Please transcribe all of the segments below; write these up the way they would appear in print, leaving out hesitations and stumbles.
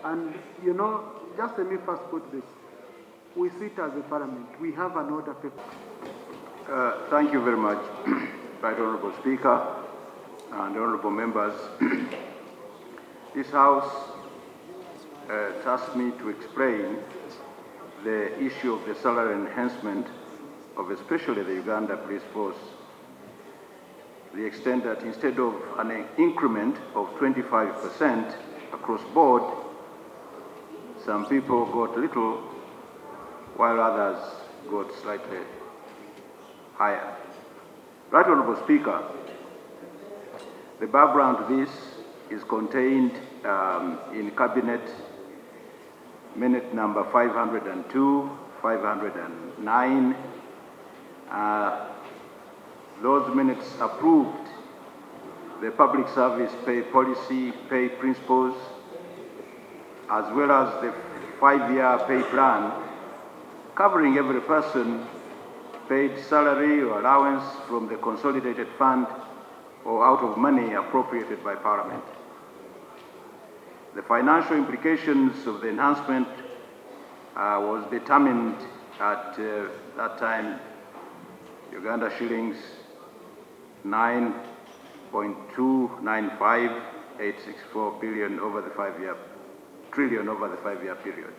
And, you know, just let me first put this. We sit as a parliament. We have an order paper. Thank you very much, Right Honourable Speaker and Honourable Members. This House tasked me to explain the issue of the salary enhancement of especially the Uganda Police Force. The extent that instead of an increment of 25% across board, some people got little while others got slightly higher. Right Honourable Speaker, the background to this is contained in Cabinet Minute number 502, 509. Those minutes approved the public service pay policy, pay principles, as well as the 5-year pay plan covering every person paid salary or allowance from the consolidated fund or out of money appropriated by Parliament. The financial implications of the enhancement was determined at that time Uganda shillings 9.295864 billion over the 5-year trillion over the 5-year period.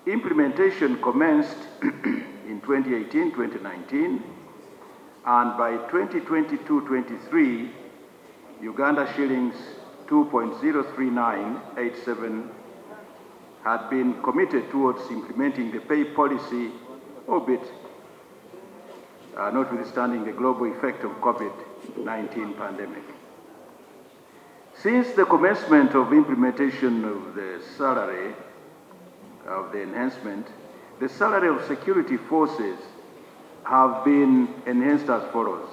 Implementation commenced in 2018-2019, and by 2022-23, Uganda shillings 2.03987 had been committed towards implementing the pay policy, albeit notwithstanding the global effect of COVID-19 pandemic. Since the commencement of implementation of the salary of the enhancement, the salary of security forces have been enhanced as follows.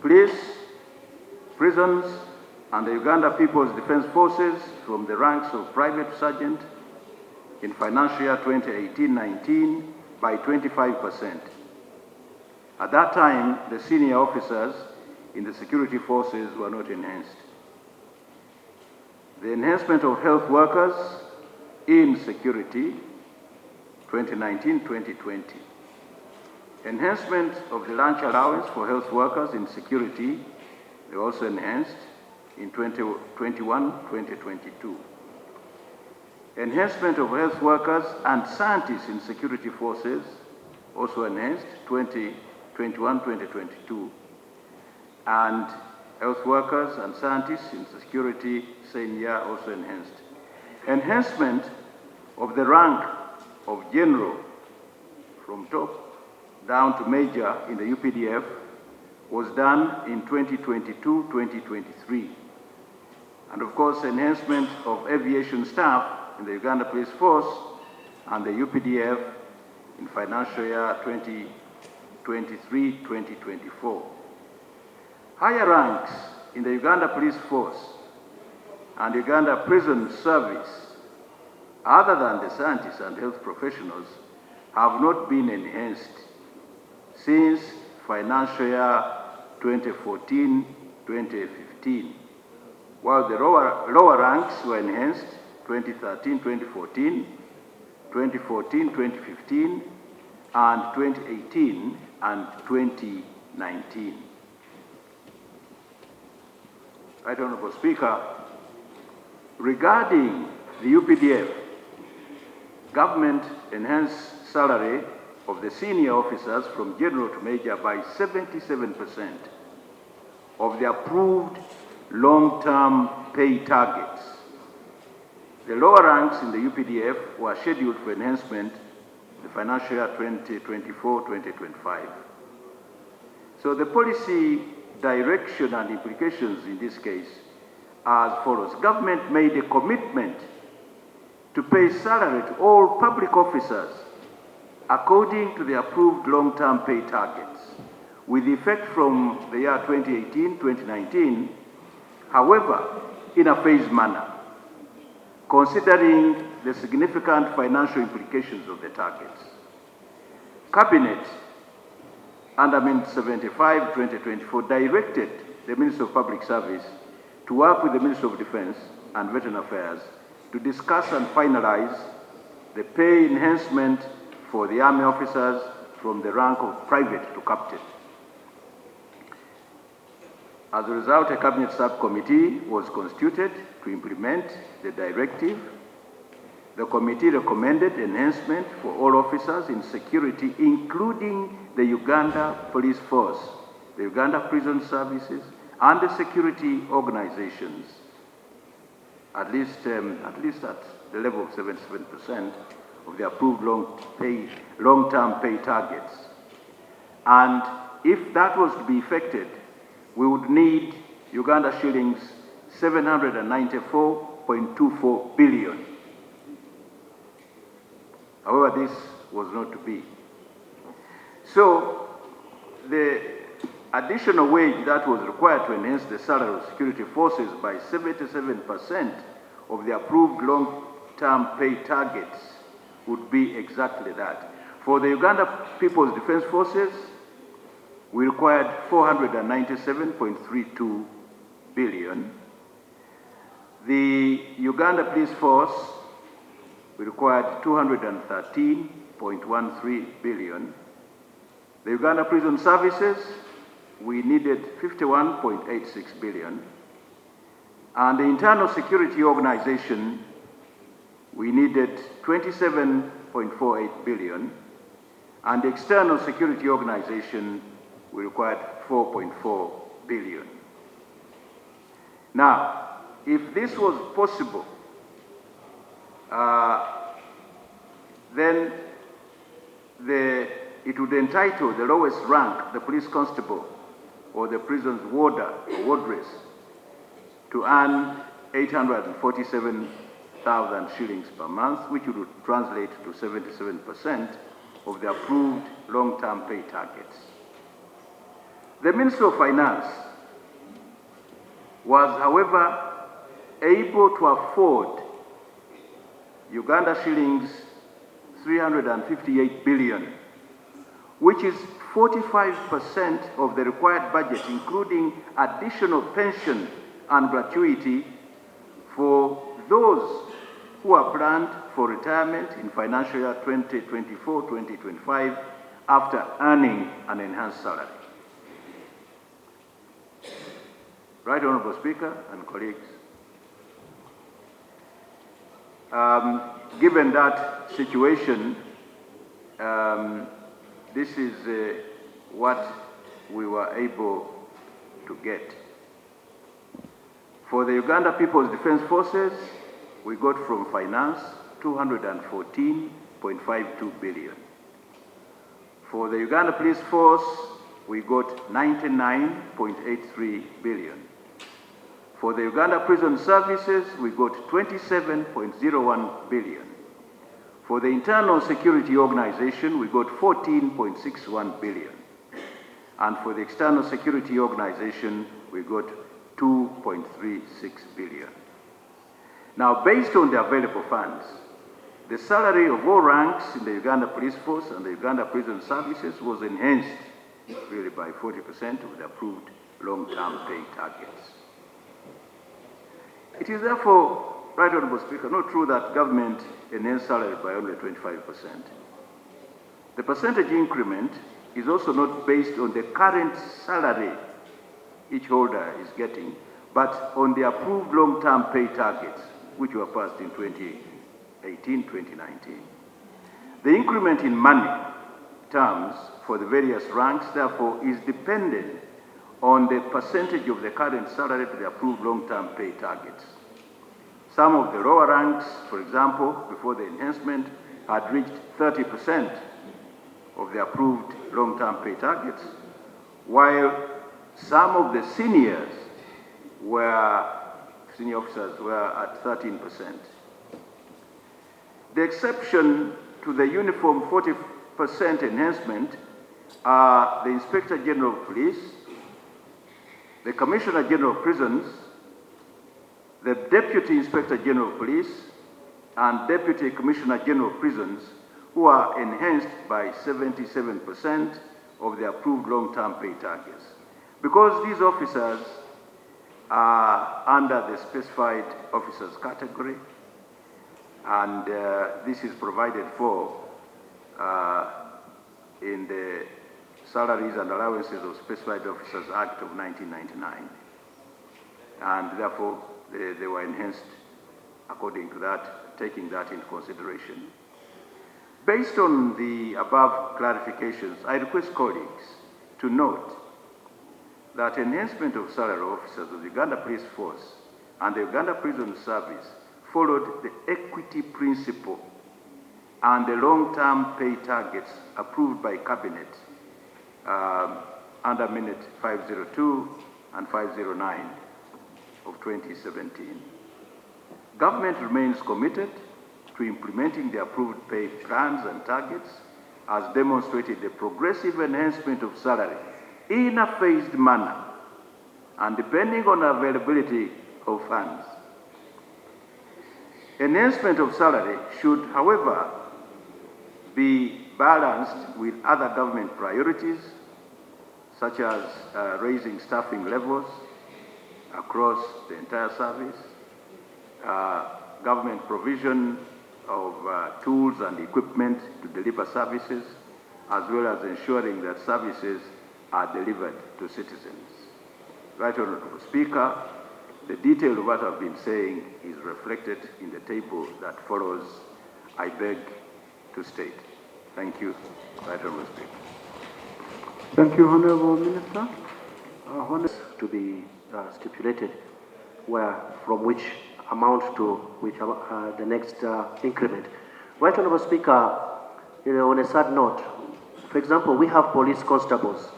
Police, prisons, and the Uganda People's Defence Forces from the ranks of Private Sergeant in financial year 2018-19 by 25%. At that time, the senior officers in the security forces were not enhanced. The enhancement of health workers in security, 2019-2020. Enhancement of the lunch allowance for health workers in security, they also enhanced in 2021-2022. Enhancement of health workers and scientists in security forces, also enhanced 2021-2022. And health workers and scientists in security, same year, also enhanced. Enhancement of the rank of general from top down to major in the UPDF was done in 2022-2023. And of course, enhancement of aviation staff in the Uganda Police Force and the UPDF in financial year 2023-2024. Higher ranks in the Uganda Police Force and Uganda Prison Service, other than the scientists and health professionals, have not been enhanced since financial year 2014-2015, while the lower ranks were enhanced 2013-2014, 2014-2015, and 2018 and 2019. Right Honourable Speaker, regarding the UPDF, government enhanced salary of the senior officers from general to major by 77% of the approved long-term pay targets. The lower ranks in the UPDF were scheduled for enhancement in the financial year 2024-2025. So the policy direction and implications in this case are as follows. Government made a commitment to pay salary to all public officers according to the approved long-term pay targets, with effect from the year 2018-2019, however, in a phased manner, considering the significant financial implications of the targets. Cabinet, under Amendment 75-2024, directed the Minister of Public Service to work with the Minister of Defense and Veteran Affairs to discuss and finalize the pay enhancement for the Army officers from the rank of private to captain. As a result, a Cabinet subcommittee was constituted to implement the directive. The committee recommended enhancement for all officers in security, including the Uganda Police Force, the Uganda Prison Services, and the security organizations, at least at the level of 77% of the approved long-term pay targets. And if that was to be effected, we would need Uganda shillings 794.24 billion. However, this was not to be. So, the additional wage that was required to enhance the salary of security forces by 77% of the approved long-term pay targets would be exactly that. For the Uganda People's Defense Forces, we required 497.32 billion. The Uganda Police Force, we required 213.13 billion. The Uganda Prison Services, we needed 51.86 billion. And the Internal Security Organization, we needed 27.48 billion. And the External Security Organization, we required 4.4 billion. Now, if this was possible, then it would entitle the lowest rank, the police constable, or the prison's warder or wardress, to earn 847,000 shillings per month, which would translate to 77% of the approved long-term pay targets. The Minister of Finance was, however, able to afford Uganda shillings 358 billion, which is 45% of the required budget, including additional pension and gratuity for those who are planned for retirement in financial year 2024-2025 after earning an enhanced salary. Right Honourable Speaker and colleagues, given that situation, this is what we were able to get. For the Uganda People's Defense Forces, we got from finance 214.52 billion. For the Uganda Police Force, we got 99.83 billion. For the Uganda Prison Services, we got 27.01 billion. For the Internal Security Organization, we got 14.61 billion. And for the External Security Organization, we got 2.36 billion. Now, based on the available funds, the salary of all ranks in the Uganda Police Force and the Uganda Prison Services was enhanced really by 40% of the approved long-term pay targets. It is therefore, Right Honourable Speaker, not true that government enhanced salary by only 25%. The percentage increment is also not based on the current salary each holder is getting, but on the approved long-term pay targets, which were passed in 2018-2019. The increment in money terms for the various ranks, therefore, is dependent on the percentage of the current salary to the approved long-term pay targets. Some of the lower ranks, for example, before the enhancement, had reached 30% of the approved long-term pay targets, while some of the senior officers were at 13%. The exception to the uniform 40% enhancement are the Inspector General of Police, the Commissioner General of Prisons, the Deputy Inspector General of Police, and Deputy Commissioner General of Prisons, who are enhanced by 77% of the approved long-term pay targets. Because these officers are under the specified officers category, and this is provided for in the Salaries and Allowances of Specified Officers Act of 1999, and therefore they were enhanced according to that, taking that into consideration. Based on the above clarifications, I request colleagues to note that enhancement of salary officers of the Uganda Police Force and the Uganda Prison Service followed the equity principle and the long-term pay targets approved by Cabinet under Minute 502 and 509 of 2017. Government remains committed to implementing the approved pay plans and targets as demonstrated the progressive enhancement of salary in a phased manner and depending on availability of funds. Enhancement of salary should, however, be balanced with other government priorities, such as raising staffing levels across the entire service, government provision of tools and equipment to deliver services, as well as ensuring that services are delivered to citizens. Right Honourable Speaker, the detail of what I've been saying is reflected in the table that follows. I beg to state. Thank you, Right Honourable Speaker. Thank you, Honourable Minister. To be stipulated, from which amount to which the next increment. Right Honourable Speaker, on a sad note, for example, we have police constables.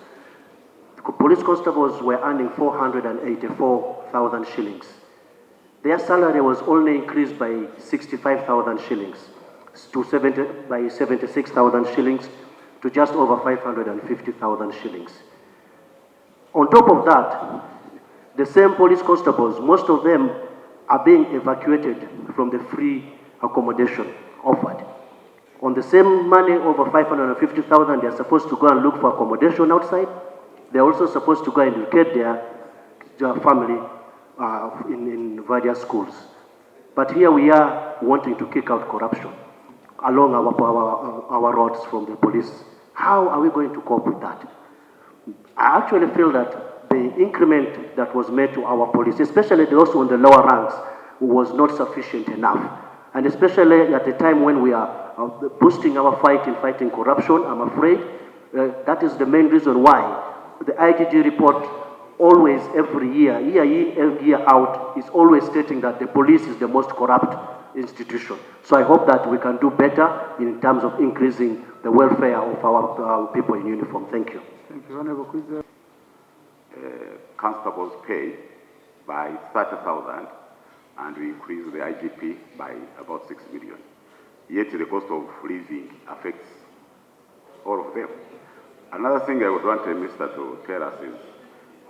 Police constables were earning 484,000 shillings. Their salary was only increased by 65,000 shillings to 76,000 shillings to just over 550,000 shillings. On top of that, the same police constables, most of them are being evacuated from the free accommodation offered. On the same money, over 550,000, they're supposed to go and look for accommodation outside. They're also supposed to go and educate their family in various schools. But here we are wanting to kick out corruption along our roads from the police. How are we going to cope with that? I actually feel that the increment that was made to our police, especially those on the lower ranks, was not sufficient enough. And especially at the time when we are boosting our fight in fighting corruption, I'm afraid that is the main reason why the IGG report always, every year, year out, is always stating that the police is the most corrupt institution. So I hope that we can do better in terms of increasing the welfare of our people in uniform. Thank you. Thank you, Honourable Kwizera. Constables pay by 30,000 and we increase the IGP by about 6 million. Yet the cost of living affects all of them. Another thing I would want the minister to tell us is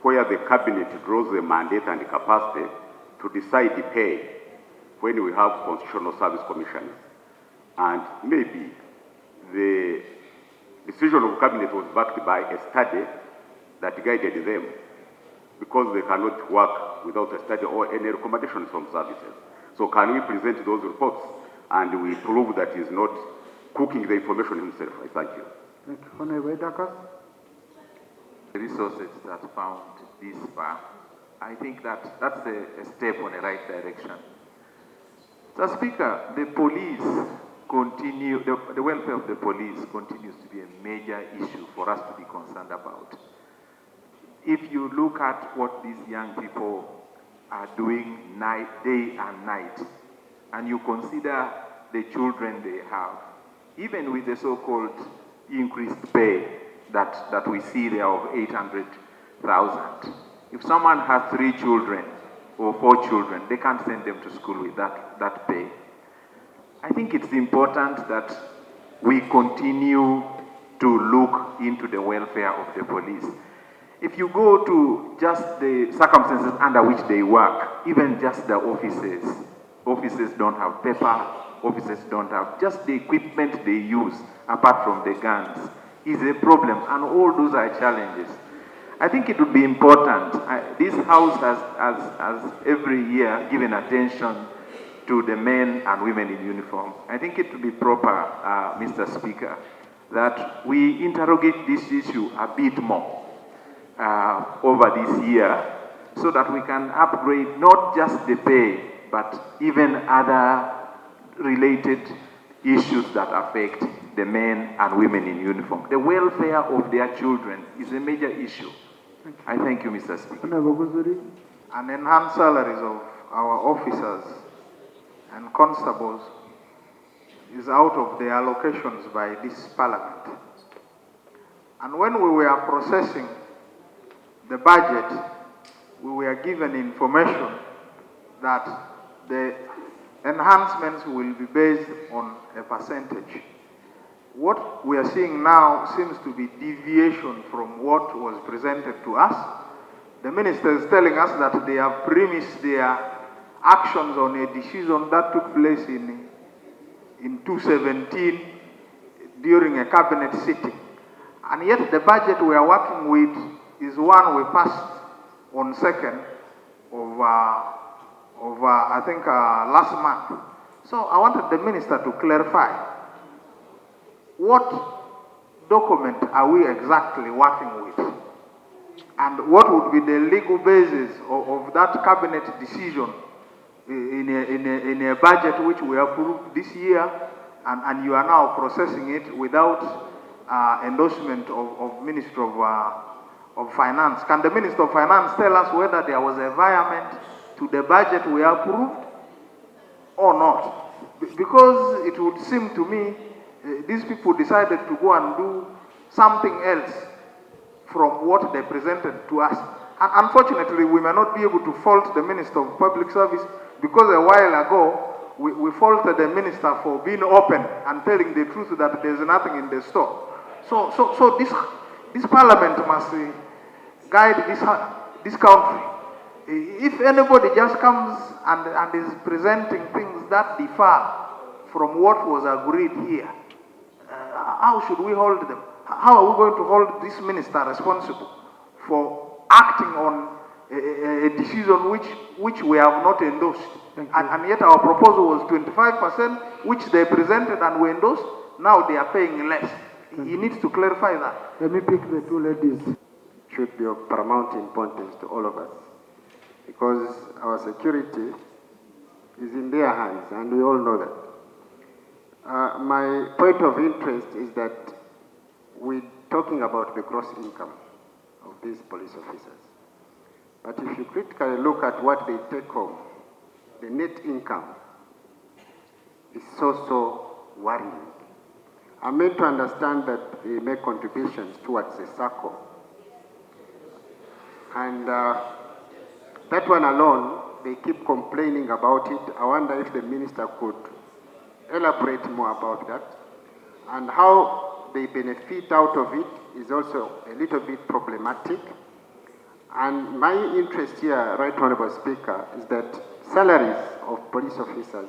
where the cabinet draws the mandate and the capacity to decide the pay when we have constitutional service commissions, and maybe the decision of cabinet was backed by a study that guided them, because they cannot work without a study or any recommendations from services. So can we present those reports and we prove that he is not cooking the information himself? I thank you. Thank you, Honourable Dakas. The resources that found this far, I think that's a step on the right direction. So, Speaker, the police continue, the welfare of the police continues to be a major issue for us to be concerned about. If you look at what these young people are doing day and night, and you consider the children they have, even with the so-called increased pay that we see there of 800,000, if someone has 3 children or 4 children, they can't send them to school with that pay. I think it's important that we continue to look into the welfare of the police. If you go to just the circumstances under which they work, even just the offices don't have paper, offices don't have, just the equipment they use, apart from the guns, is a problem, and all those are challenges. I think it would be important. This House has every year given attention to the men and women in uniform. I think it would be proper, Mr. Speaker, that we interrogate this issue a bit more over this year so that we can upgrade not just the pay, but even other related issues that affect the men and women in uniform. The welfare of their children is a major issue. I thank you, Mr. Speaker. Honorable Guzuri. And enhanced salaries of our officers and constables is out of the allocations by this parliament. And when we were processing the budget, we were given information that the enhancements will be based on a percentage. What we are seeing now seems to be deviation from what was presented to us. The minister is telling us that they have premised their actions on a decision that took place in 2017 during a cabinet sitting. And yet the budget we are working with is one we passed on 2nd of I think last month. So I wanted the minister to clarify what document are we exactly working with, and what would be the legal basis of that cabinet decision in a budget which we approved this year, and you are now processing it without endorsement of Minister of Finance. Can the Minister of Finance tell us whether there was a violation to the budget we approved or not? Because it would seem to me these people decided to go and do something else from what they presented to us. And unfortunately, we may not be able to fault the Minister of Public Service, because a while ago, we faulted the minister for being open and telling the truth that there's nothing in the store. So this parliament must guide this country. If anybody just comes and is presenting things that differ from what was agreed here, how should we hold them? How are we going to hold this minister responsible for acting on a decision which we have not endorsed? And yet our proposal was 25%, which they presented and we endorsed. Now they are paying less. He needs to clarify that. Let me pick the two ladies. Should be of paramount importance to all of us, because our security is in their hands, and we all know that. My point of interest is that we're talking about the gross income of these police officers. But if you critically look at what they take home, the net income is so worrying. I'm meant to understand that they make contributions towards the circle. And that one alone, they keep complaining about it. I wonder if the minister could elaborate more about that. And how they benefit out of it is also a little bit problematic. And my interest here, Right Honorable Speaker, is that salaries of police officers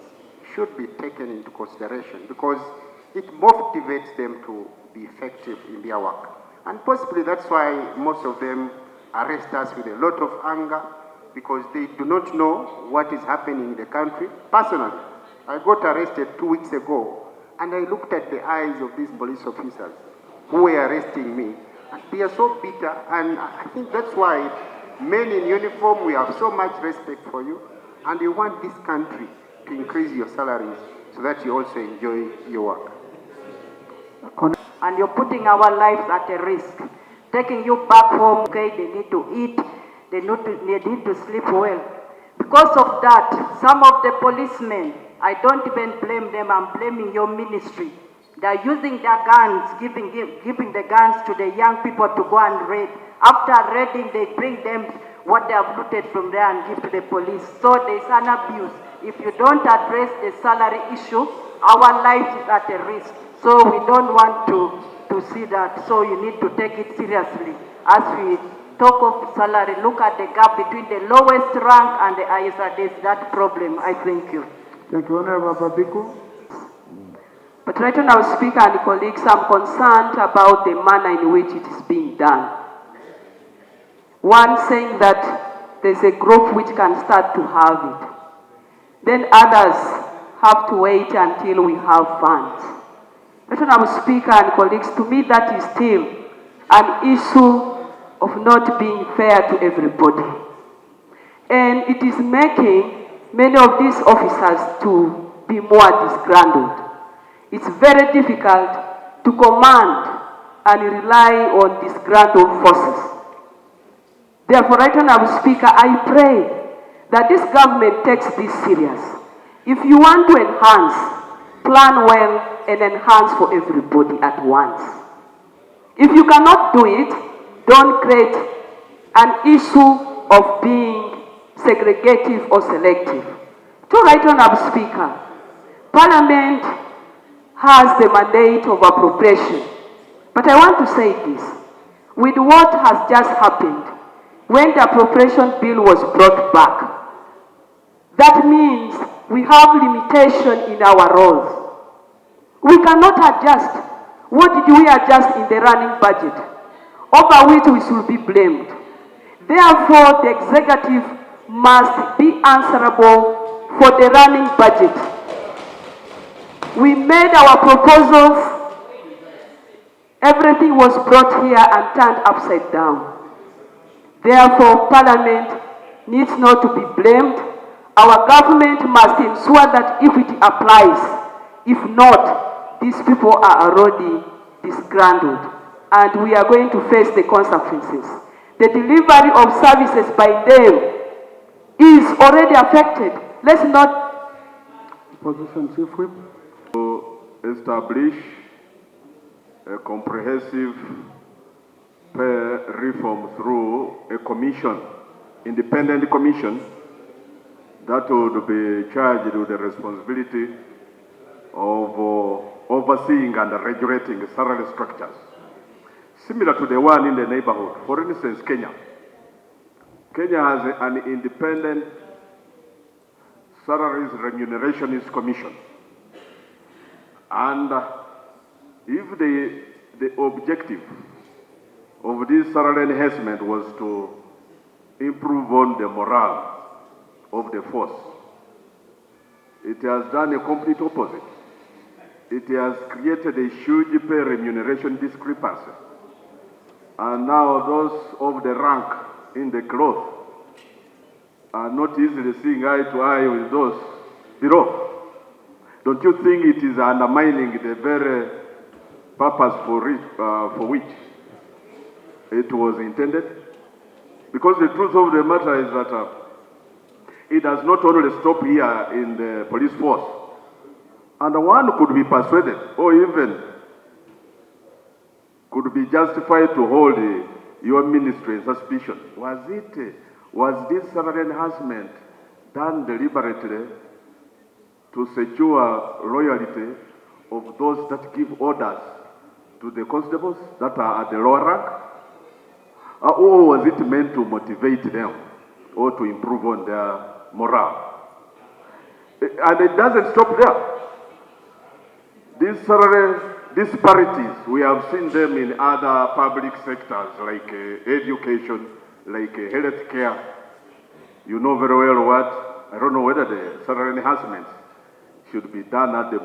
should be taken into consideration, because it motivates them to be effective in their work. And possibly that's why most of them arrest us with a lot of anger, because they do not know what is happening in the country. Personally, I got arrested 2 weeks ago, and I looked at the eyes of these police officers who were arresting me, and they are so bitter. And I think that's why men in uniform, we have so much respect for you, and we want this country to increase your salaries so that you also enjoy your work. And you're putting our lives at a risk. Taking you back home, okay, they need to eat, they need to sleep well. Because of that, some of the policemen, I don't even blame them, I'm blaming your ministry. They're using their guns, giving the guns to the young people to go and raid. After raiding, they bring them what they have looted from there and give to the police. So there's an abuse. If you don't address the salary issue, our life is at a risk. So we don't want to see that. So you need to take it seriously. As we talk of salary, look at the gap between the lowest rank and the highest. There's that problem. I thank you. Thank you, Honorable Babiku. But right now, Speaker and colleagues, I'm concerned about the manner in which it is being done. One saying that there's a group which can start to have it. Then others have to wait until we have funds. National Speaker and colleagues, to me that is still an issue of not being fair to everybody. And it is making many of these officers to be more disgruntled. It's very difficult to command and rely on disgruntled forces. Therefore, Right Honourable Speaker, I pray that this government takes this serious. If you want to enhance, plan well and enhance for everybody at once. If you cannot do it, don't create an issue of being segregative or selective. To Right Honourable Speaker, Parliament has the mandate of appropriation. But I want to say this, with what has just happened, when the appropriation bill was brought back, that means we have limitation in our roles. We cannot adjust. What did we adjust in the running budget, over which we should be blamed? Therefore, the executive must be answerable for the running budget. We made our proposals, everything was brought here and turned upside down. Therefore, Parliament needs not to be blamed. Our government must ensure that if it applies, if not, these people are already disgruntled and we are going to face the consequences. The delivery of services by them is already affected. Let's not... Position Chief Whip. To establish a comprehensive pay reform through a commission, independent commission, that would be charged with the responsibility of overseeing and regulating salary structures, similar to the one in the neighborhood. For instance, Kenya. Kenya has an independent salaries remunerations commission. And if the objective of this salary enhancement was to improve on the morale of the force, it has done a complete opposite. It has created a huge pay remuneration discrepancy. And now those of the rank in the cloth are not easily seeing eye to eye with those below. Don't you think it is undermining the very purpose for which it was intended? Because the truth of the matter is that it does not only stop here in the police force. And one could be persuaded or even could be justified to hold your ministry in suspicion. Was this salary enhancement done deliberately to secure loyalty of those that give orders to the constables that are at the lower rank? Or was it meant to motivate them or to improve on their morale? And it doesn't stop there. These salary disparities, we have seen them in other public sectors like education, like health care. You know very well what, I don't know whether the salary enhancements should be done at the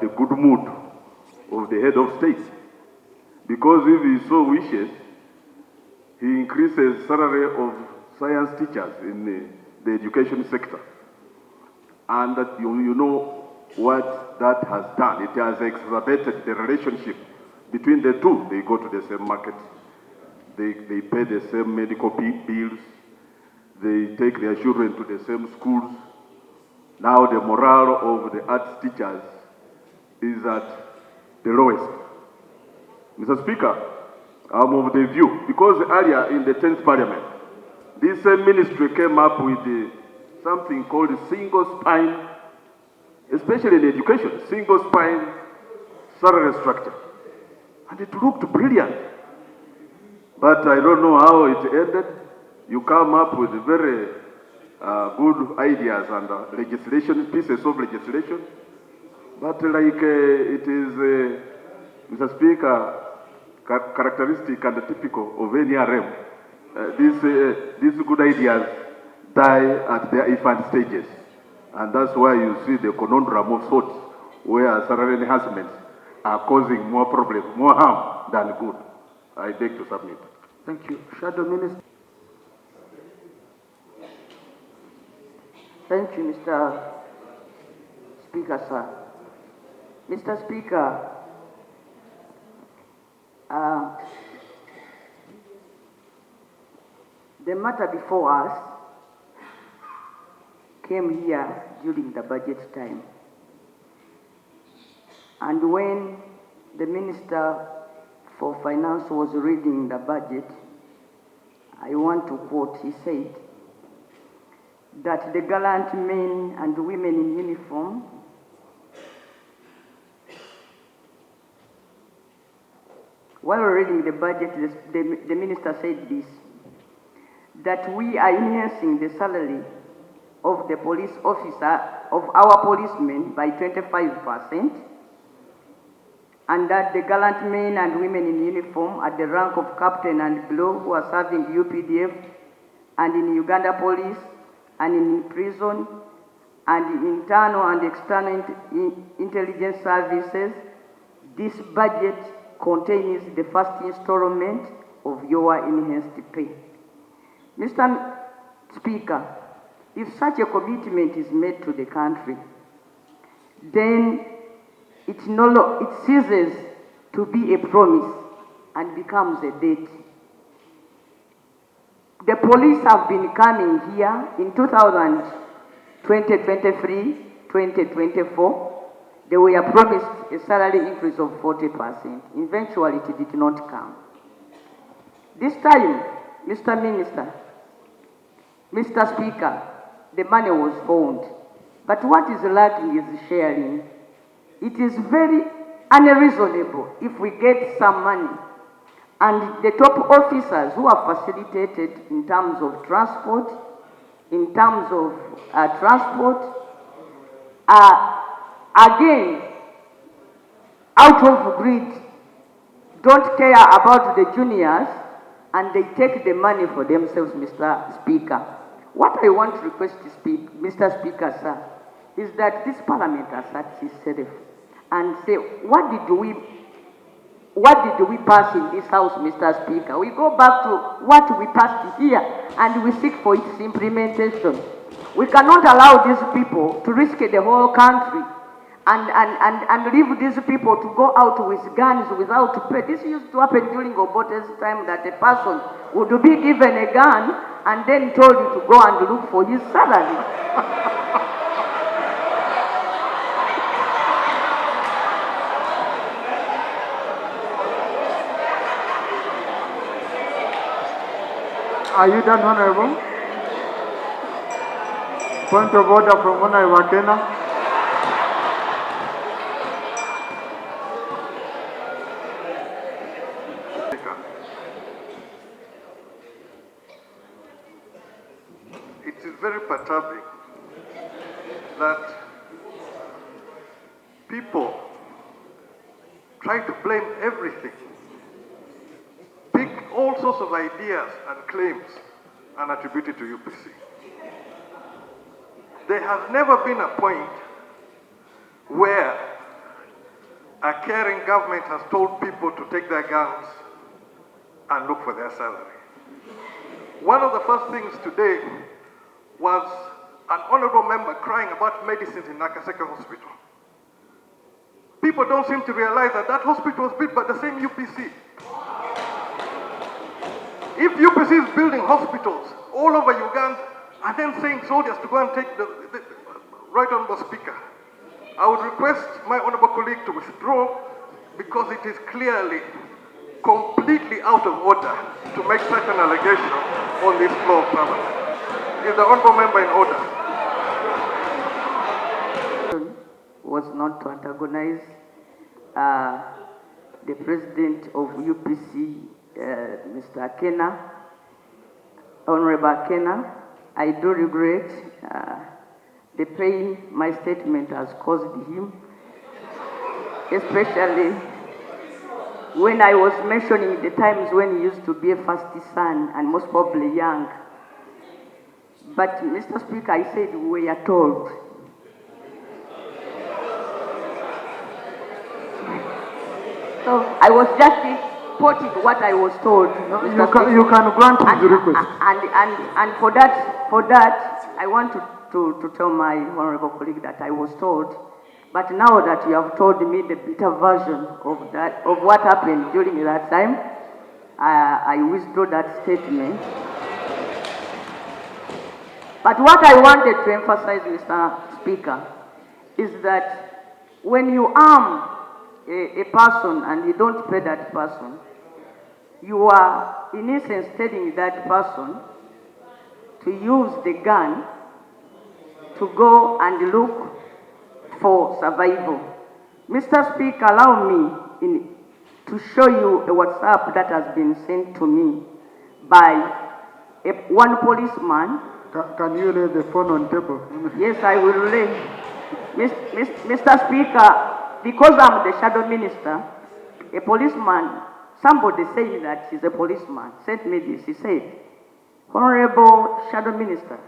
good mood of the head of state. Because if he so wishes, he increases salary of science teachers in the education sector. And that you know what that has done. It has exacerbated the relationship between the two. They go to the same market. They pay the same medical bills. They take their children to the same schools. Now the morale of the arts teachers is at the lowest. Mr. Speaker, I'm of the view, because earlier in the 10th Parliament, this same ministry came up with something called single spine, especially in education, single spine salary structure. And it looked brilliant. But I don't know how it ended. You come up with very good ideas and legislation, pieces of legislation. But like it is, Mr. Speaker, characteristic and typical of any RM, these good ideas die at their infant stages. And that's why you see the conundrum of sorts, where salary enhancements are causing more problems, more harm than good. I beg to submit. Thank you. Shadow Minister. Thank you, Mr. Speaker, sir. Mr. Speaker, the matter before us came here during the budget time. And when the Minister for Finance was reading the budget, I want to quote, he said that the gallant men and women in uniform while reading the budget, the Minister said this, that we are enhancing the salary of the police officer, of our policemen by 25%, and that the gallant men and women in uniform at the rank of captain and below who are serving UPDF and in Uganda police and in prison and in internal and external intelligence services, this budget contains the first installment of your enhanced pay. Mr. Speaker, if such a commitment is made to the country, then it ceases to be a promise and becomes a debt. The police have been coming here in 2023, 2024. They were promised a salary increase of 40%. Eventually, it did not come. This time, Mr. Minister, Mr. Speaker, the money was found. But what is lacking is sharing. It is very unreasonable if we get some money and the top officers who are facilitated in terms of transport, again, out of greed, don't care about the juniors, and they take the money for themselves, Mr. Speaker. What I want to request, Mr. Speaker, sir, is that this Parliament asserts itself and say, what did we pass in this House, Mr. Speaker? We go back to what we passed here and we seek for its implementation. We cannot allow these people to risk the whole country and leave these people to go out with guns without pay. This used to happen during Obote's time, that a person would be given a gun and then told to go and look for his salary. Are you done, Honorable? Point of order from Honorable Kena. It is very perturbing that people try to blame everything, pick all sorts of ideas and claims and attribute it to UPC. There has never been a point where a caring government has told people to take their guns and look for their salary. One of the first things today was an honorable member crying about medicines in Nakaseke Hospital. People don't seem to realize that that hospital was built by the same UPC. If UPC is building hospitals all over Uganda and then saying soldiers to go and take the right honorable speaker, I would request my honorable colleague to withdraw, because it is clearly completely out of order to make such an allegation on this floor of Parliament. Is the honorable member in order? Was not to antagonize the president of UPC, Mr. Kena, Honorable Kena. I do regret the pain my statement has caused him, especially when I was mentioning the times when he used to be a first son and most probably young. But, Mr. Speaker, I said we are told. So I was just quoting what I was told. You can grant his request. And for that, I want to tell my honorable colleague that I was told. But now that you have told me the bitter version of what happened during that time, I withdraw that statement. But what I wanted to emphasize, Mr. Speaker, is that when you arm a person and you don't pay that person, you are in essence telling that person to use the gun to go and look for survival. Mr. Speaker, allow me to show you a WhatsApp that has been sent to me by one policeman. Can you lay the phone on table? Yes, I will lay. Mr. Speaker, because I'm the shadow minister, a policeman, somebody saying that he's a policeman, sent me this. He said, Honorable Shadow Minister,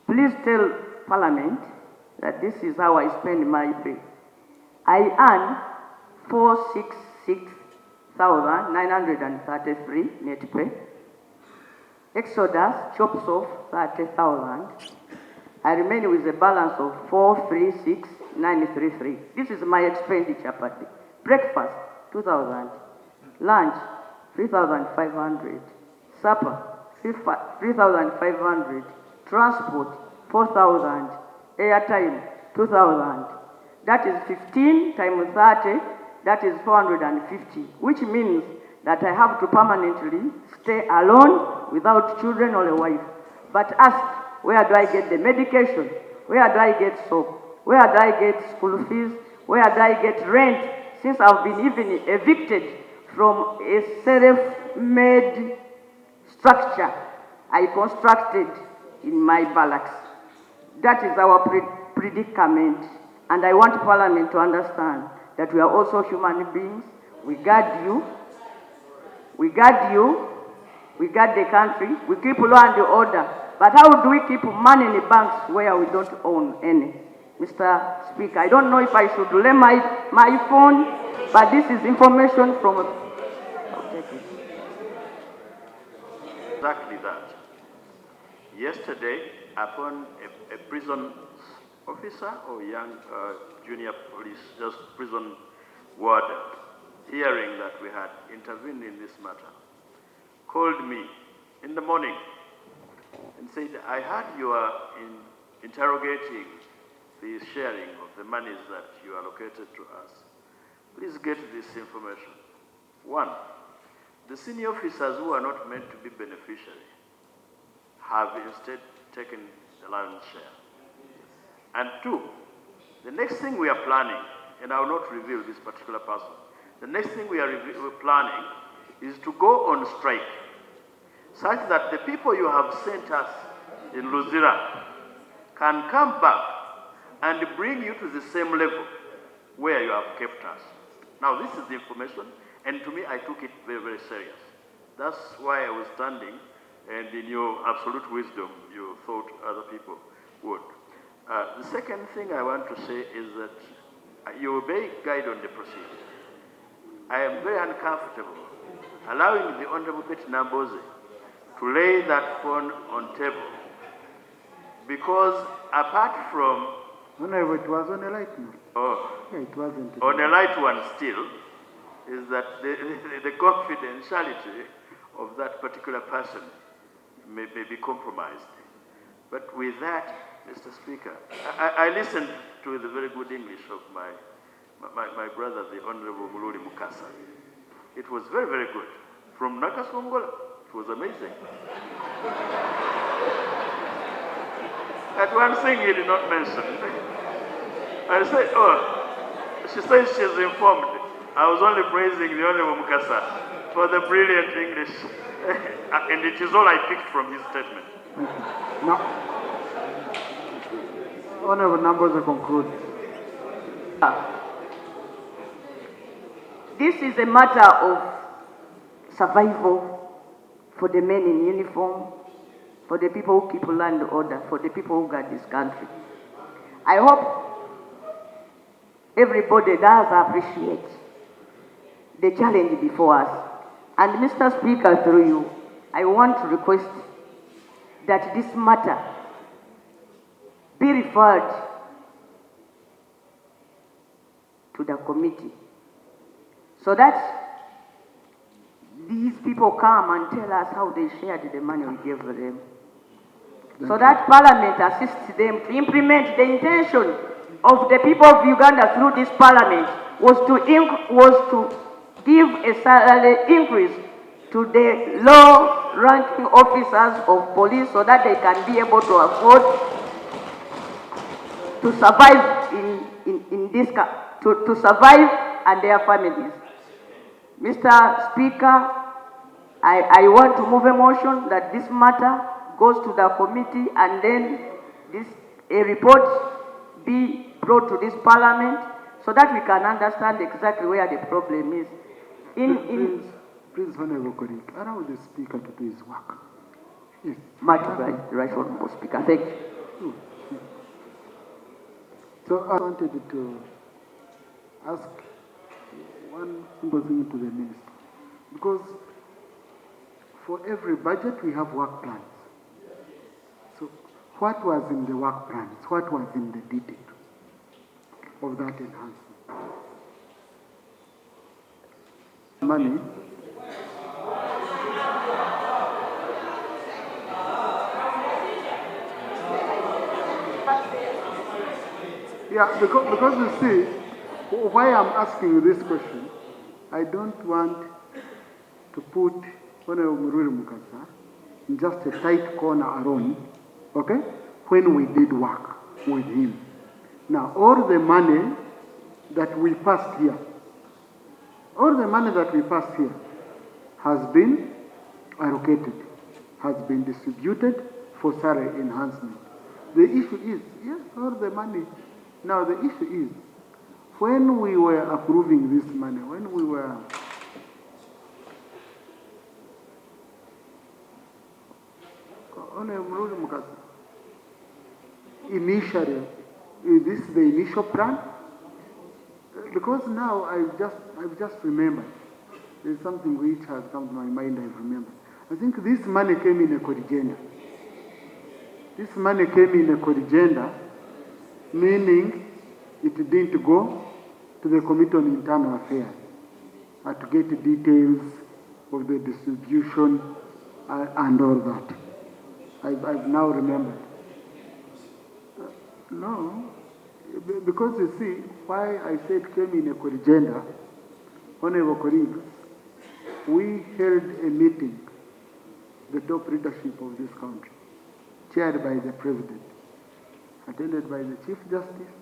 please tell Parliament that this is how I spend my pay. I earn 466,933 net pay. Exodus chops off 30,000. I remain with a balance of 436,933. This is my expenditure per day. Breakfast, 2,000. Lunch, 3,500. Supper, 3,500. Transport, 4,000. Airtime, 2,000. That is 15 times 30, that is 450, which means that I have to permanently stay alone without children or a wife. But ask, where do I get the medication? Where do I get soap? Where do I get school fees? Where do I get rent? Since I've been even evicted from a self-made structure I constructed in my barracks. That is our predicament. And I want Parliament to understand that we are also human beings. We guard you. We guard you. We guard the country. We keep law and order. But how do we keep money in the banks where we don't own any? Mr. Speaker, I don't know if I should lay my phone, but this is information from Exactly that. Yesterday, upon a prison officer or young junior police, just prison warden, hearing that we had intervened in this matter, called me in the morning and said, I heard you are interrogating the sharing of the monies that you allocated to us. Please get this information. One, the senior officers who are not meant to be beneficiary have instead taken the lion's share. And two, the next thing we are planning, and I will not reveal this particular person, the next thing we're planning is to go on strike, such that the people you have sent us in Luzira can come back and bring you to the same level where you have kept us. Now, this is the information, and to me, I took it very, very serious. That's why I was standing, and in your absolute wisdom, you thought other people would. The second thing I want to say is that you obey guide on the procedure. I am very uncomfortable allowing the Honorable Betty Namboze to lay that phone on table, because apart from... No, it was on a light one. Oh. Yeah, it wasn't. On a light one still, is that the confidentiality of that particular person may be compromised. But with that, Mr. Speaker, I listened to the very good English of my brother, the Honorable Muluri Mukasa. It was very, very good. From Nakasongola, it was amazing. That one thing he did not mention. I said, oh, she says she's informed. I was only praising the Honorable Mukasa for the brilliant English. And it is all I picked from his statement. Now, Honorable Numbers conclude. this is a matter of survival for the men in uniform, for the people who keep land order, for the people who guard this country. I hope everybody does appreciate the challenge before us. And Mr. Speaker, through you, I want to request that this matter be referred to the committee so that these people come and tell us how they shared the money we gave them. So that Parliament assists them to implement the intention of the people of Uganda through this Parliament was to give a salary increase to the low-ranking officers of police so that they can be able to afford to survive in this to survive and their families. Mr. Speaker, I want to move a motion that this matter goes to the committee and then a report be brought to this Parliament so that we can understand exactly where the problem is. Please, Honorable colleague, allow the Speaker to do his work. Yes. Much right, Honorable Speaker. Thank you. So I wanted to ask one simple thing to the Minister. Because for every budget we have work plans. So what was in the work plans? What was in the detail of that enhancement? Money. Yeah, because you see, why I'm asking you this question, I don't want to put Honorable Mururi Mukasa in just a tight corner alone, okay, when we did work with him. Now, all the money that we passed here, has been allocated, has been distributed for salary enhancement. The issue is, yes, all the money. Now, the issue is, when we were approving this money, when we were initially, is this the initial plan? Because now I've just remembered. There's something which has come to my mind, I've remembered. I think this money came in a corrigenda. This money came in a corrigenda, meaning it didn't go to the Committee on Internal Affairs to get details of the distribution and all that. I've now remembered. No, because you see, why I said came in a corrigenda, honorable colleagues, we held a meeting, the top leadership of this country, chaired by the President, attended by the Chief Justice,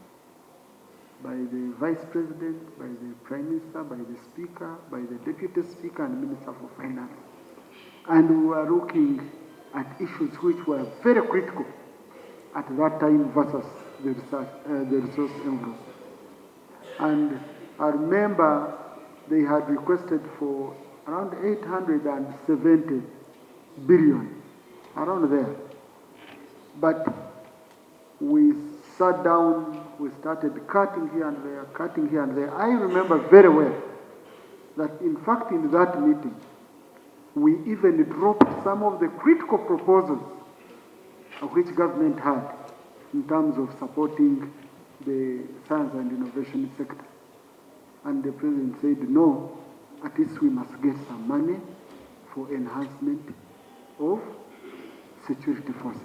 by the Vice President, by the Prime Minister, by the Speaker, by the Deputy Speaker and Minister for Finance. And we were looking at issues which were very critical at that time versus the resource envelope. And I remember they had requested for around 870 billion, around there. But we sat down, we started cutting here and there, cutting here and there. I remember very well that in fact in that meeting, we even dropped some of the critical proposals which government had in terms of supporting the science and innovation sector. And the President said, no, at least we must get some money for enhancement of security forces.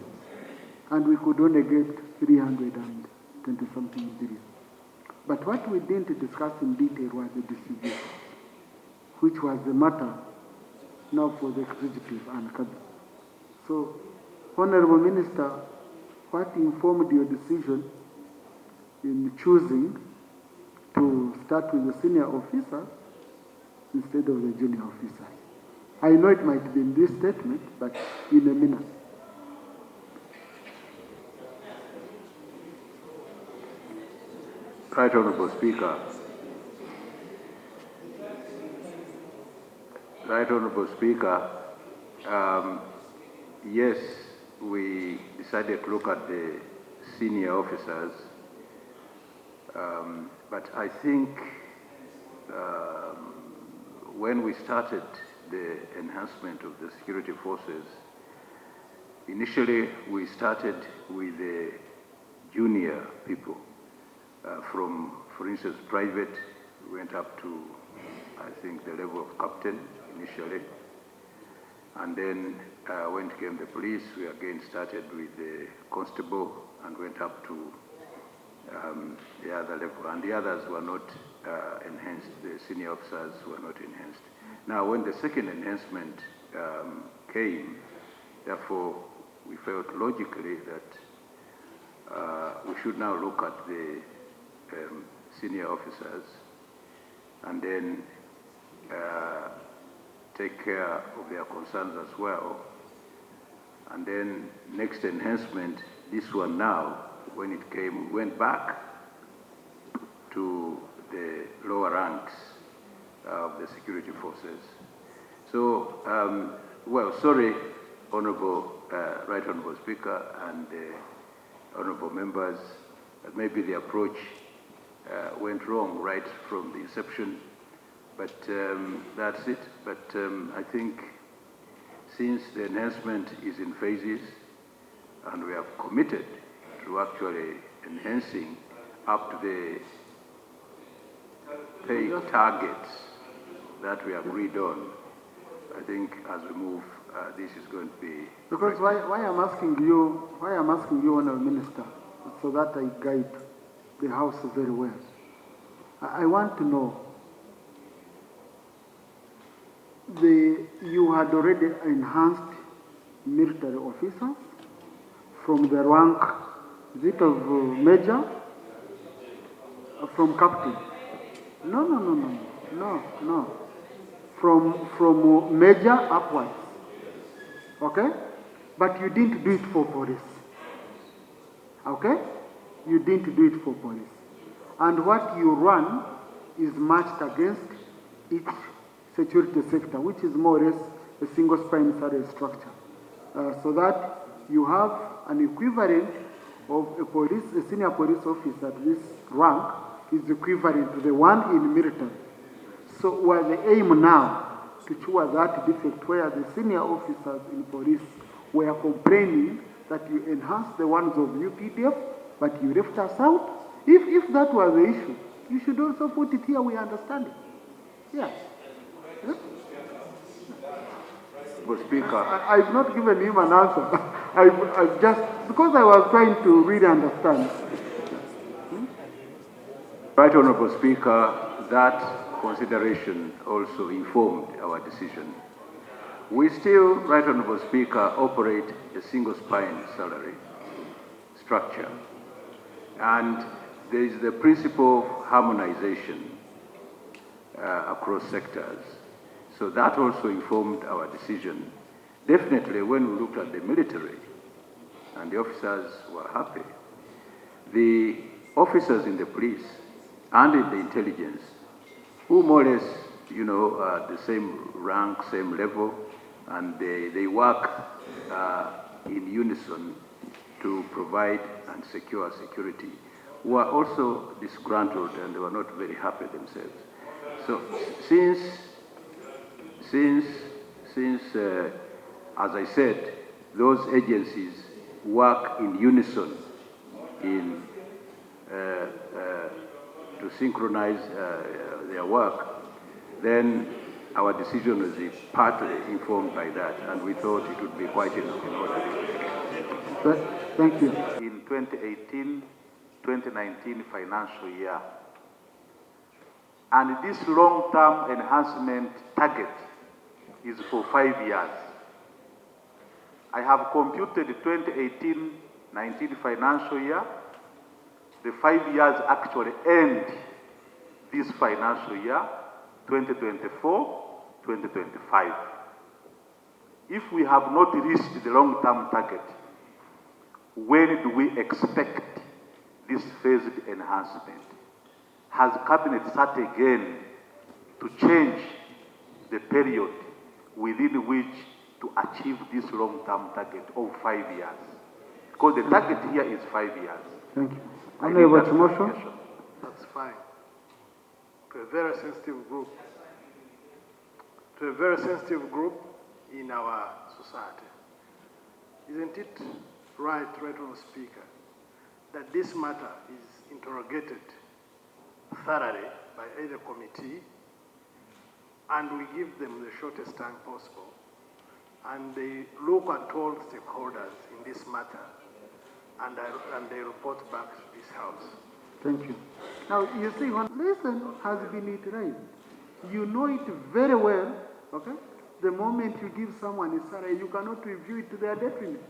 And we could only get 320-something billion. But what we didn't discuss in detail was the distribution, which was the matter now for the executive and cabinet. So, Honorable Minister, what informed your decision in choosing to start with the senior officers instead of the junior officers? I know it might be in this statement, but in a minute. Right Honourable Speaker, Right Honorable Speaker, yes, we decided to look at the senior officers, but I think when we started the enhancement of the security forces, initially we started with the junior people. From, for instance, private, we went up to, I think, the level of captain initially. And then when it came the police, we again started with the constable and went up to the other level. And the others were not enhanced. The senior officers were not enhanced. Now, when the second enhancement came, therefore, we felt logically that we should now look at the senior officers and then take care of their concerns as well. And then next enhancement, this one now, when it came, we went back to the lower ranks of the security forces. So, well, sorry, Honorable, Right Honorable Speaker and Honorable members, that maybe the approach went wrong right from the inception, but that's it. But I think since the enhancement is in phases and we have committed to actually enhancing up to the pay targets that we agreed on, I think as we move, this is going to be... Because why I'm asking you, Honourable Minister, so that I guide the House very well. I want to know, you had already enhanced military officers from the rank, is it of major, from captain? No. From major upwards, okay? But you didn't do it for police, okay? You didn't do it for police. And what you run is matched against each security sector, which is more or less a single spine salary structure. So that you have an equivalent of a senior police officer at this rank is equivalent to the one in military. So where the aim now to cure that defect where the senior officers in police were complaining that you enhanced the ones of UPDF, but you left us out. If that was the issue, you should also put it here, we understand it. Yes. Speaker. I've not given him an answer. I've just, because I was trying to really understand. Right Honourable Speaker, that consideration also informed our decision. We still, Right Honourable Speaker, operate a single spine salary structure. And there is the principle of harmonization across sectors. So that also informed our decision. Definitely when we looked at the military and the officers were happy, the officers in the police and in the intelligence, who more or less, you know, are the same rank, same level, and they work in unison to provide and secure security, were also disgruntled and they were not very happy themselves. So since as I said, those agencies work in unison in to synchronize their work, then our decision was partly informed by that, and we thought it would be quite enough in order. Thank you. In 2018-2019 financial year, and this long-term enhancement target is for 5 years. I have computed the 2018-19 financial year. The 5 years actually end this financial year, 2024-2025. If we have not reached the long-term target, when do we expect this phased enhancement? Has Cabinet sat again to change the period within which to achieve this long-term target of 5 years. Because the target here is 5 years. Thank you. I Honorable need that Chimosho. clarification. That's fine. To a very sensitive group. To a very sensitive group in our society. Isn't it right, Honorable Speaker, that this matter is interrogated thoroughly by either committee and we give them the shortest time possible and they look at all stakeholders in this matter and they report back to this House? Thank you. Now, you see, one lesson has been it right. You know it very well, okay? The moment you give someone a salary, you cannot review it to their detriment.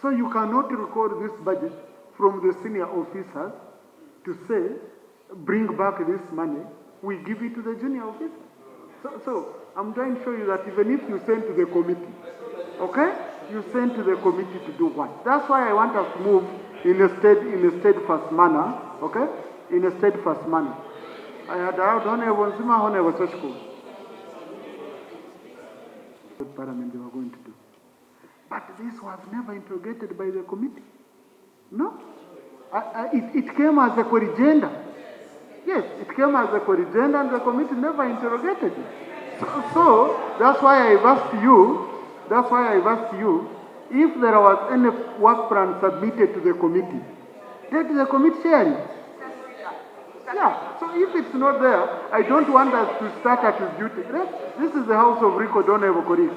So you cannot record this budget from the senior officers to say, bring back this money, we give it to the junior officer. So I'm trying to show you that even if you send to the committee, okay, you send to the committee to do what? That's why I want us to move in a steadfast manner, okay? In a steadfast manner. I had allowed Honorable Nzima, Honorable Seshko. What Parliament they were going to do. But this was never interrogated by the committee. No. It came as a corrigenda. Yes, it came as a corrigenda and the committee never interrogated it. So that's why I've asked you, if there was any work plan submitted to the committee, let the committee share it. Yeah, so if it's not there, I don't want us to start at duty. This is the House of Record, Honorable colleagues.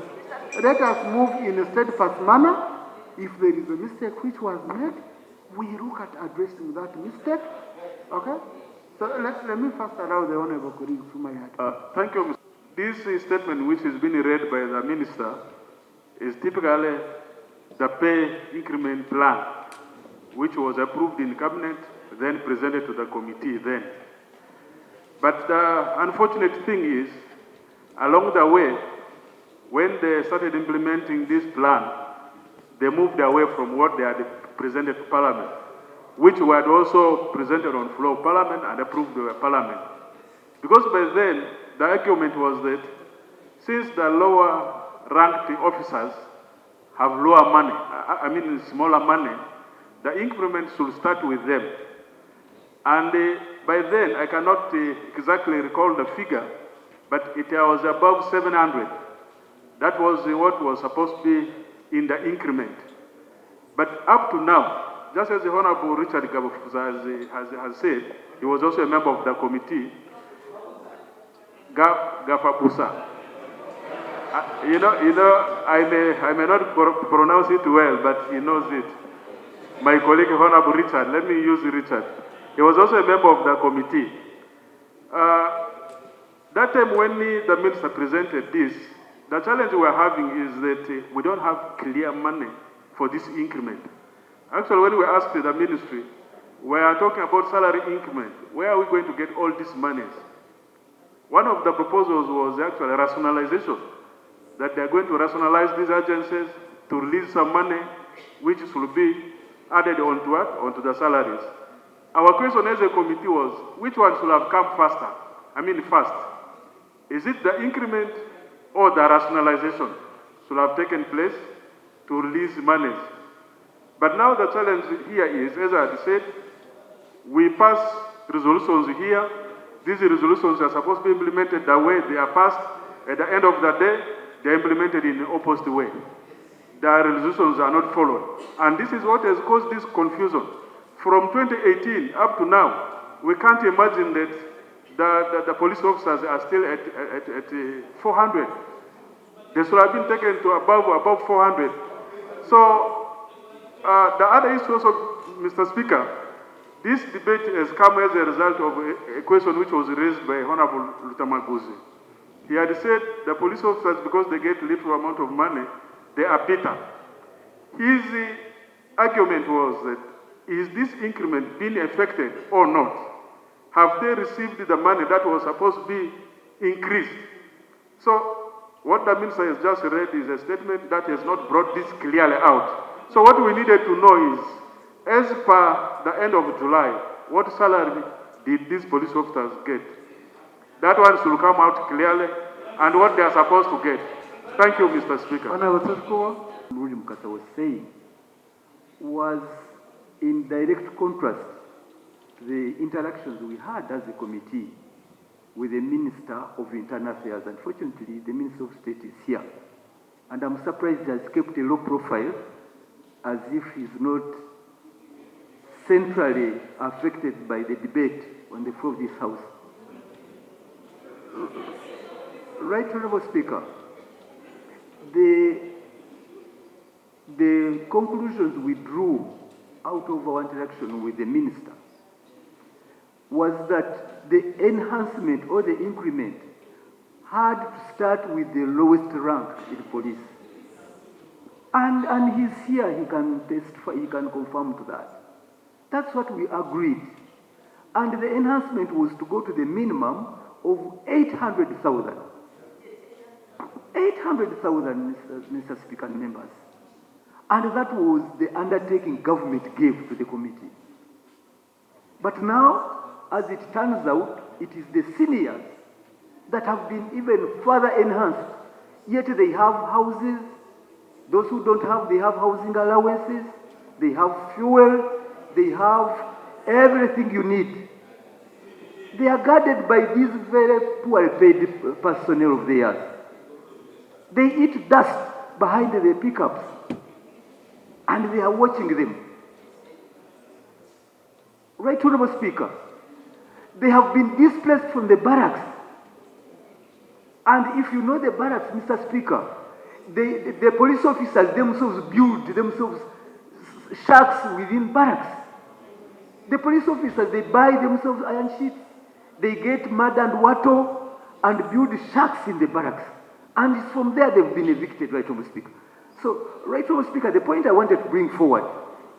Let us move in a steadfast manner. If there is a mistake which was made, we look at addressing that mistake. Okay? So let me first allow the Honorable colleagues who might have. Thank you, Mr. This statement which is being read by the Minister is typically the pay increment plan, which was approved in Cabinet, then presented to the committee then. But the unfortunate thing is, along the way, when they started implementing this plan, they moved away from what they had presented to Parliament, which were also presented on floor of Parliament and approved by Parliament. Because by then, the argument was that since the lower ranked officers have lower money, smaller money, the increment should start with them. And by then, I cannot exactly recall the figure, but it was above 700. That was what was supposed to be in the increment. But up to now, just as the Honorable Richard Gabafuza has said, he was also a member of the committee, Gafapusa. I may not pronounce it well, but he knows it. My colleague, Honorable Richard, let me use Richard. He was also a member of the committee. That time when the minister presented this, the challenge we're having is that we don't have clear money for this increment. Actually, when we asked the ministry, we are talking about salary increment. Where are we going to get all these monies? One of the proposals was actually rationalization, that they're going to rationalize these agencies to release some money, which should be added onto what? Onto the salaries. Our question as a committee was, which one should have come first? Is it the increment or the rationalization should have taken place to release monies? But now the challenge here is, as I had said, we pass resolutions here. These resolutions are supposed to be implemented the way they are passed. At the end of the day, they are implemented in the opposite way. The resolutions are not followed. And this is what has caused this confusion. From 2018 up to now, we can't imagine that the police officers are still at 400. They should have been taken to above 400. So the other issue also, Mr. Speaker, this debate has come as a result of a question which was raised by Honorable Lutamaguzi. He had said the police officers, because they get little amount of money, they are bitter. His argument was that, is this increment being affected or not? Have they received the money that was supposed to be increased? So what the minister has just read is a statement that has not brought this clearly out. So what we needed to know is, as per the end of July, what salary did these police officers get? That one should come out clearly, and what they are supposed to get. Thank you, Mr. Speaker. William Kata was saying was in direct contrast to the interactions we had as a committee with the Minister of Internal Affairs. Unfortunately, the Minister of State is here. And I'm surprised he has kept a low profile as if he's not centrally affected by the debate on the floor of this House. Right Honourable Speaker, the conclusions we drew out of our interaction with the Minister was that the enhancement or the increment had to start with the lowest rank in police. And he's here, he can testify, he can confirm to that. That's what we agreed. And the enhancement was to go to the minimum of 800,000. 800,000, Mr. Speaker and members. And that was the undertaking government gave to the committee. But now, as it turns out, it is the seniors that have been even further enhanced. Yet they have houses. Those who don't have, they have housing allowances. They have fuel. They have everything you need. They are guarded by these very poor paid personnel of theirs. They eat dust behind the pickups. And they are watching them. Right Honourable Speaker, they have been displaced from the barracks. And if you know the barracks, Mr. Speaker, the police officers themselves build themselves shacks within barracks. The police officers, they buy themselves iron sheets, they get mud and water and build shacks in the barracks. And it's from there they've been evicted, Right Honourable Speaker. So, Right Honourable Speaker, the point I wanted to bring forward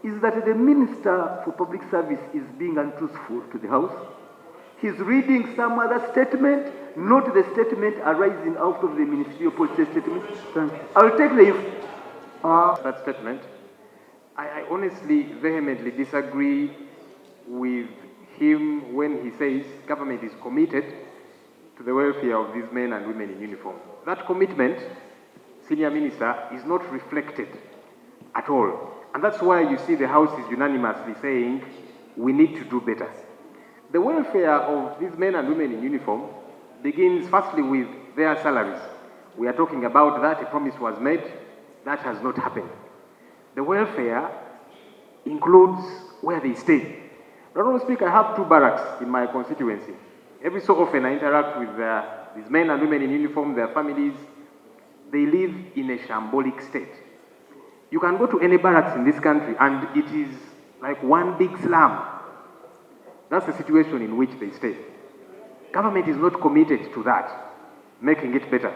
is that the Minister for Public Service is being untruthful to the House. He's reading some other statement, not the statement arising out of the ministerial policy statement. I'll take that statement. I honestly, vehemently disagree with him when he says government is committed to the welfare of these men and women in uniform. That commitment, Senior Minister, is not reflected at all. And that's why you see the House is unanimously saying we need to do better. The welfare of these men and women in uniform begins firstly with their salaries. We are talking about that, a promise was made, that has not happened. The welfare includes where they stay. Honourable Speaker, I have 2 barracks in my constituency. Every so often I interact with these men and women in uniform, their families. They live in a shambolic state. You can go to any barracks in this country and it is like one big slum. That's the situation in which they stay. Government is not committed to that, making it better.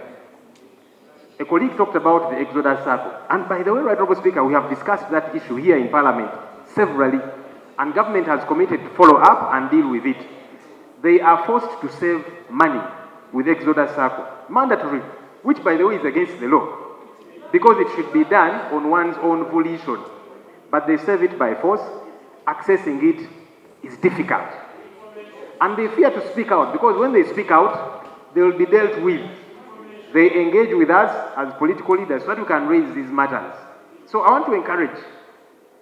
A colleague talked about the Exodus Circle. And by the way, Right Honourable Speaker, we have discussed that issue here in Parliament severally, and government has committed to follow up and deal with it. They are forced to save money with Exodus Circle, mandatory, which by the way is against the law, because it should be done on one's own volition. But they save it by force. Accessing it is difficult. And they fear to speak out, because when they speak out, they will be dealt with. They engage with us as political leaders so that we can raise these matters. So I want to encourage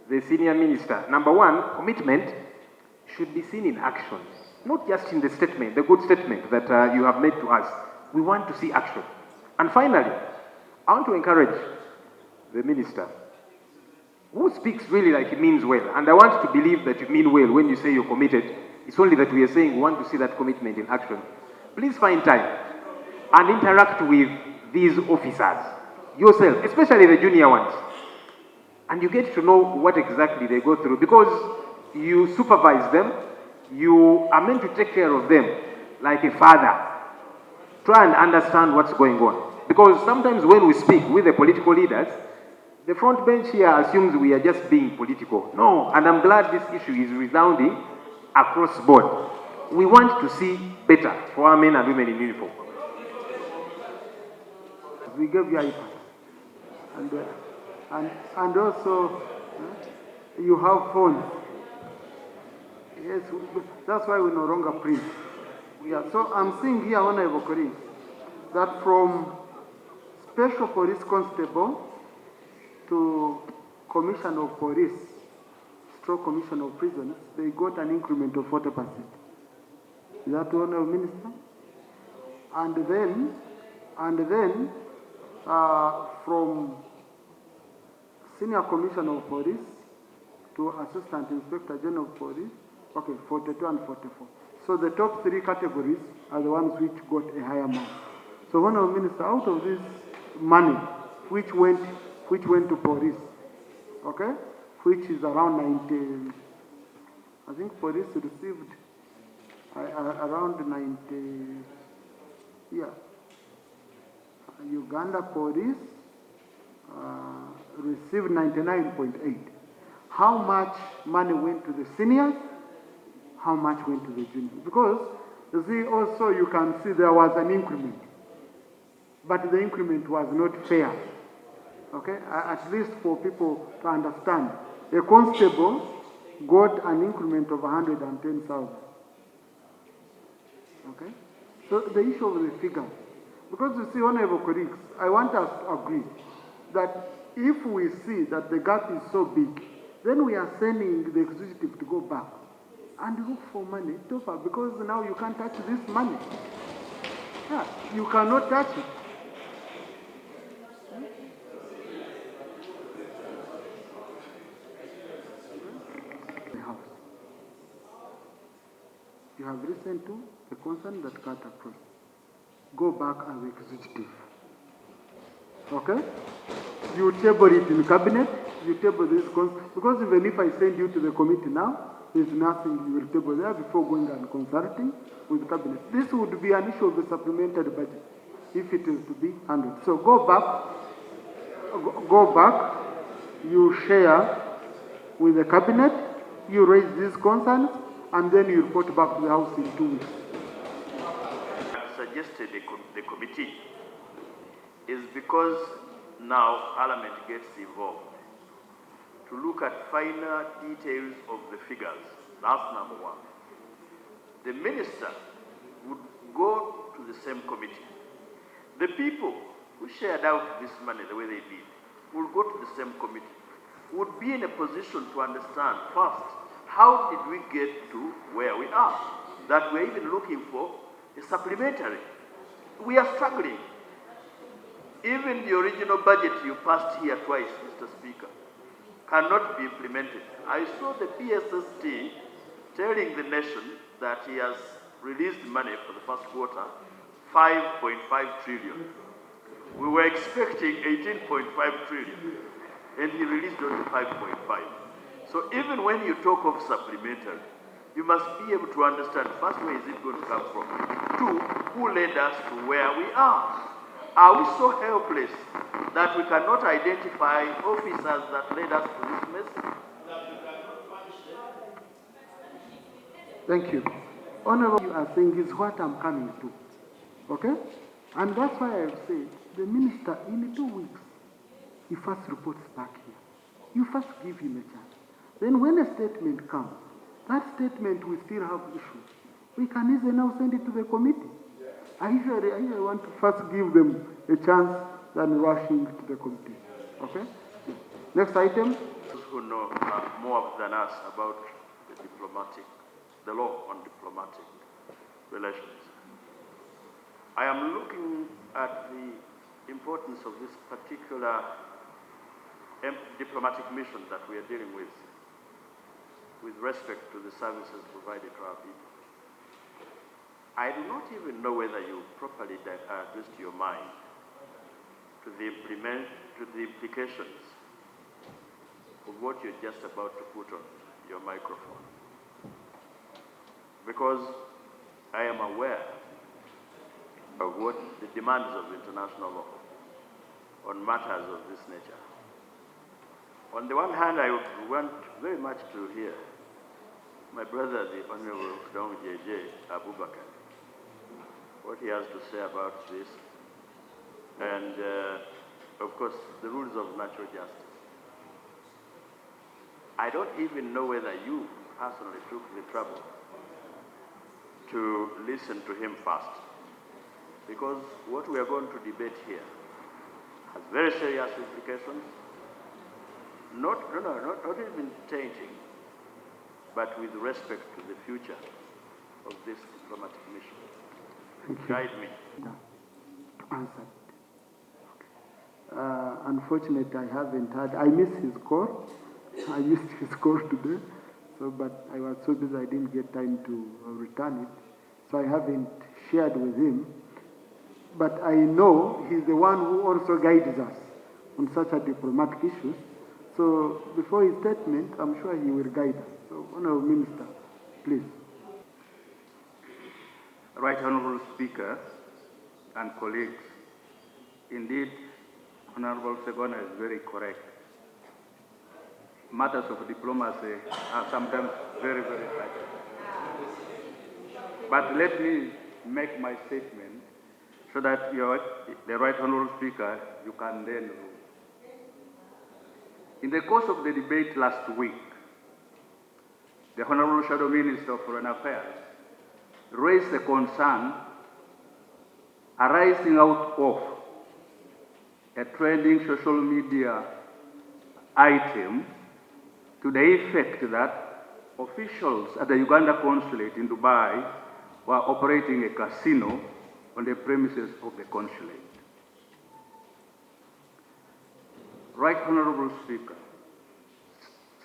the senior minister. Number one, commitment should be seen in action, not just in the statement, the good statement that you have made to us. We want to see action. And finally, I want to encourage the minister who speaks really like he means well. And I want to believe that you mean well when you say you're committed. It's only that we are saying we want to see that commitment in action. Please find time and interact with these officers yourself, especially the junior ones. And you get to know what exactly they go through, because you supervise them, you are meant to take care of them like a father. Try and understand what's going on. Because sometimes when we speak with the political leaders, the front bench here assumes we are just being political. No, and I'm glad this issue is resounding across the board. We want to see better for our men and women in uniform. We gave you iPad. And also, you have phones. Yes, that's why we no longer print. So I'm seeing here, honorable colleagues, that from special police constable to commissioner of police, stroke commissioner of prisons, they got an increment of 40%. Is that Honourable Minister? And then from senior commissioner of police to assistant inspector general of police, okay, 42 and 44. So the top three categories are the ones which got a higher mark. So Honourable Minister, out of this money which went to police, okay, which is around 90, I think police received around 90, yeah. Uganda police received 99.8. How much money went to the seniors? How much went to the juniors? Because you see, also you can see there was an increment, but the increment was not fair. Okay, at least for people to understand, a constable got an increment of 110,000. Okay, so the issue of the figures, because you see, honourable colleagues, I want us to agree that if we see that the gap is so big, then we are sending the executive to go back and look for money top up, because now you can't touch this money. Yeah, you cannot touch it. The house. You have listened to the concern that cut across. Go back as executive. Okay? You table it in cabinet, you table this, because even if I send you to the committee now, there's nothing you will table there before going and consulting with cabinet. This would be an issue of the supplementary budget if it is to be handled. So go back, you share with the cabinet, you raise these concerns, and then you report back to the House in 2 weeks. Suggested the committee is because now Parliament gets involved to look at finer details of the figures. That's number one. The minister would go to the same committee. The people who shared out this money the way they did will go to the same committee, would be in a position to understand first, how did we get to where we are? That we're even looking for a supplementary. We are struggling. Even the original budget you passed here twice, Mr. Speaker, cannot be implemented. I saw the PSST telling the nation that he has released money for the first quarter, 5.5 trillion. We were expecting 18.5 trillion, and he released only 5.5. So even when you talk of supplementary, you must be able to understand, first, where is it going to come from? Two, who led us to where we are? Are we so helpless that we cannot identify officers that led us to this mess? Thank you. Honorable, you are saying is what I'm coming to. Okay? And that's why I've said the minister in 2 weeks, he first reports back here. You first give him a chance. Then when a statement comes, that statement will still have issues. We can easily now send it to the committee. I usually want to first give them a chance than rushing to the committee. Okay? Next item. Those who know more than us about the law on diplomatic relations. I am looking at the importance of this particular diplomatic mission that we are dealing with respect to the services provided to our people. I do not even know whether you properly addressed your mind to the implications of what you're just about to put on your microphone. Because I am aware of what the demands of international law on matters of this nature. On the one hand, I would want very much to hear my brother, the Honorable Dong J.J. Abubakar, what he has to say about this, and of course, the rules of natural justice. I don't even know whether you personally took the trouble to listen to him first, because what we are going to debate here has very serious implications, not even changing, but with respect to the future of this diplomatic mission. Guide me. To answer. Unfortunately, I haven't had. I missed his call. I missed his call today. So, but I was so busy I didn't get time to return it. So I haven't shared with him. But I know he's the one who also guides us on such a diplomatic issues. So before his statement, I'm sure he will guide us. So, Honourable Minister, please. Right Honourable Speaker and colleagues, indeed, Honourable Segona is very correct. Matters of diplomacy are sometimes very, very hard. But let me make my statement so that the Right Honourable Speaker, you can then rule. In the course of the debate last week, the Honourable Shadow Minister of Foreign Affairs raised a concern arising out of a trending social media item to the effect that officials at the Uganda consulate in Dubai were operating a casino on the premises of the consulate. Right Honourable Speaker,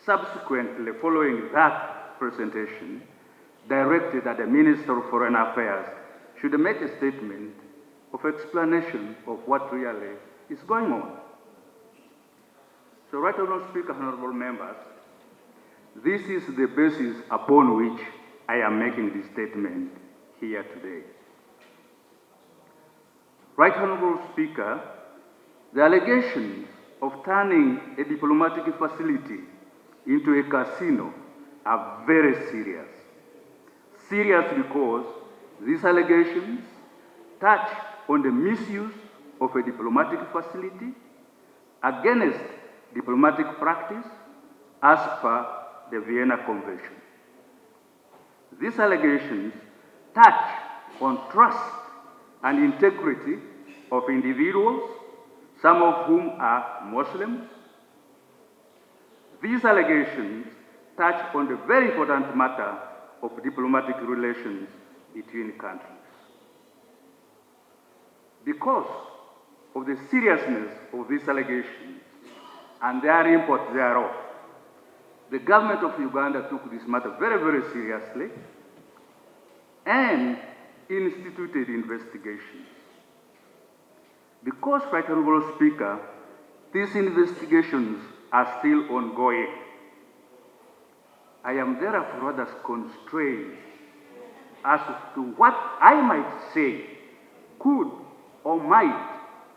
subsequently following that presentation, directed that the Minister of Foreign Affairs should make a statement of explanation of what really is going on. So, Right Honourable Speaker, honourable members, this is the basis upon which I am making this statement here today. Right Honourable Speaker, the allegations of turning a diplomatic facility into a casino are very serious. Serious because these allegations touch on the misuse of a diplomatic facility against diplomatic practice as per the Vienna Convention. These allegations touch on trust and integrity of individuals, some of whom are Muslims. These allegations touch on the very important matter of diplomatic relations between countries. Because of the seriousness of these allegations and their import thereof, the government of Uganda took this matter very, very seriously and instituted investigations. Because, Right Honourable Speaker, these investigations are still ongoing, I am therefore rather constrained as to what I might say could or might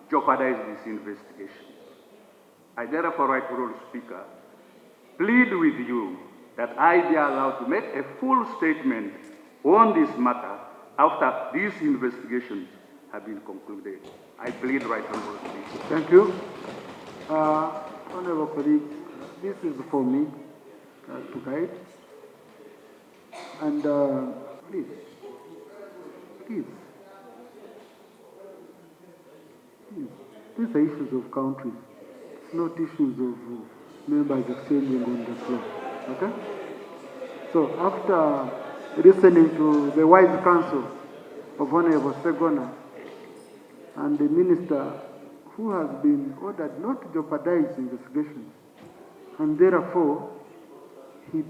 jeopardize these investigations. I therefore, Right Honourable Speaker, plead with you that I be allowed to make a full statement on this matter after these investigations have been concluded. I plead, Right Honourable Speaker. Thank you. Honourable colleagues, this is for me to guide. And please, these are issues of countries. It's not issues of members exchanging on the floor. Okay? So after listening to the wise counsel of Honourable Segona and the minister who has been ordered not to jeopardize investigations, and therefore he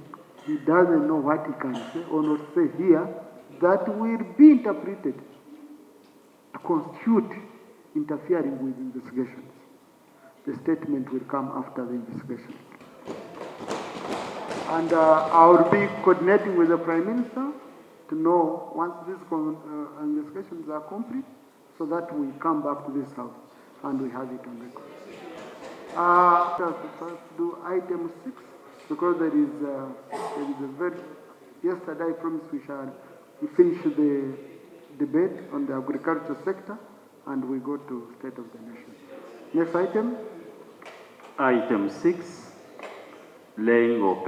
doesn't know what he can say or not say here, that will be interpreted to constitute interfering with investigations. The statement will come after the investigation. And I will be coordinating with the Prime Minister to know once these investigations are complete, so that we come back to this House and we have it on record. First do item 6, because there is a very, yesterday I promised we finish the debate on the agricultural sector and we go to State of the Nation. Next item. Item 6, laying of